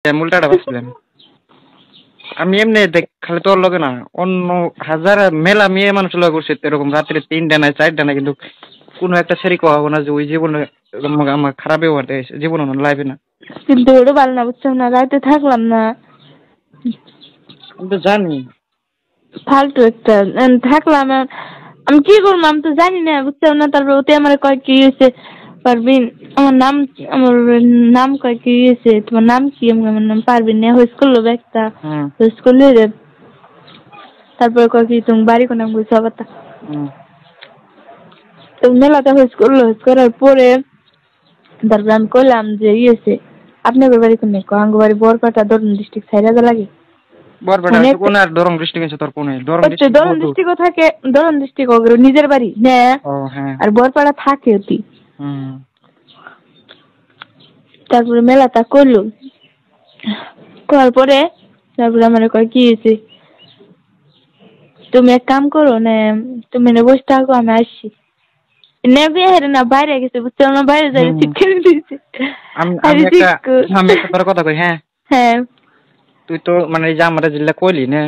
উল্টাটা ভাবছিলাম আমি এমনি দেখ খালি তোর লগে না অন্য হাজার মেলা মেয়ে মানুষ লগে করছে এরকম রাত্রে 3টা না 4টা না কিন্তু কোনো একটা সেরি কওয়া হবে না যে ওই জীবনে আমার খারাপ ব্যবহার দিয়েছে জীবনে লাইফে না কিন্তু ওটা ভালো না বুঝছো না রাতে থাকলাম না আমি তো জানি ফালতু একটা থাকলাম আমি কি করবো আমি তো জানি না বুঝছো না তারপর ওতে আমার কয় কি হয়েছে পারবিন আমার নাম কয় কি হয়েছে তোমার নাম কি আমার নাম পারবিন না হইস করলো একটা হইস করলে তারপরে কয় কি তুমি বাড়ি কোন নাম কইছো আবার তো মেলাতে হইস করলো হইস করার পরে তারপরে আমি কইলাম যে ইয়েছে আপনার বাড়ি কোন আঙ্গ বাড়ি বরপাটা দরুন ডিস্ট্রিক্ট সাইরাজা লাগে বরপাটা কোন আর দরং ডিস্ট্রিক্ট আছে তোর কোনে দরং ডিস্ট্রিক্টও থাকে দরং ডিস্ট্রিক্ট ওর নিজের বাড়ি না আর বরপাড়া থাকে ওটি তারপরে মেলাটা করলো করার পরে তারপরে আমার কয় কি হয়েছে তুমি এক কাম করো না তুমি না বসে থাকো আমি আসছি নেবে হেরে না বাইরে গেছে বুঝছো না বাইরে যাই ঠিক করে দিয়েছে আমি একটা তোর কথা কই হ্যাঁ তুই তো মানে এই যে আমার জিল্লা কইলি না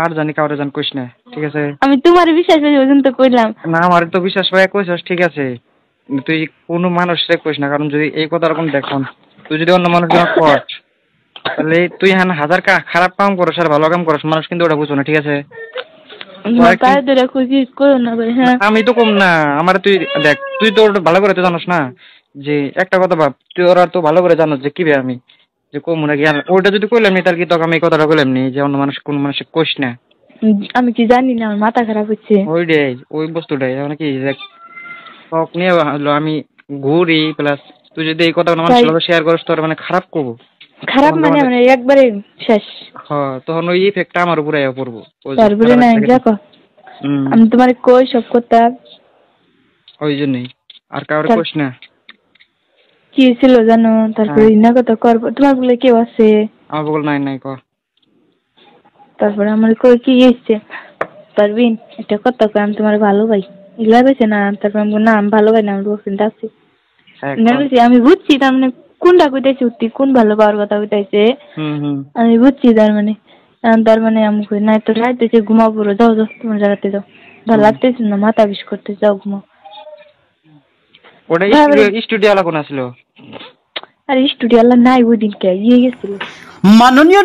আর জানি কাউরে জান কইস না ঠিক আছে আমি তোমার বিশ্বাস পাই ওজন তো কইলাম না আমার তো বিশ্বাস পাই কইছস ঠিক আছে তুই কোনো মানুষরে কইস না কারণ যদি এই কথার কোন দেখুন তুই যদি অন্য মানুষ জন্য কর তাহলে তুই হাজার খারাপ কাম করছ আর ভালো কাম করছ মানুষ কিন্তু ওটা বুঝো না ঠিক আছে আমি তো কম না আমার তুই দেখ তুই তো ভালো করে তো জানোস না যে একটা কথা ভাব তুই ওরা তো ভালো করে জানোস যে কি বে আমি যে কম না জ্ঞান ওইটা যদি কইলাম নি তার কি তোকে আমি এই কথাটা কইলাম নি যে অন্য মানুষ কোন মানুষে কইস না আমি কি জানি না আমার মাথা খারাপ হচ্ছে ওই বস্তুটাই মানে কি দেখ শখ নিয়ে হলো আমি ঘুরি প্লাস তুই যদি এই কথা মানুষের লগে শেয়ার করিস তোর মানে খারাপ করবো খারাপ মানে একবারে শেষ তখন ওই ইফেক্টটা আমার উপরে পড়বো তারপরে না দেখো আমি তোমার কই সব কথা ওই জন্যই আর কাউরে কইস না কি ছিল জানো তারপরে ইনা কথা করবো তোমার বলে কেউ আছে আমার বল নাই ক তারপরে আমার কই কি এসছে পারবিন এটা কথা কই আমি তোমার ভালো ভাই এগুলা কইছে না তারপর আমি না আমি ভালো ভাই না আমি বলছিলাম আছে আমি বুঝছি তার মানে কোনটা কইতাইছে উঠতি কোন ভালো পাওয়ার কথা কইতাইছে আমি বুঝছি তার মানে আমি কই না তো রাইতেছে ঘুমাবো যাও তোমার জায়গাতে যাও ভালো লাগতেছে না মাথা বিষ করতে যাও ঘুমাও ওটা স্টুডিও আলা কোন ছিল আরে স্টুডিও আলা নাই ওই দিন কে গেছিল মাননীয়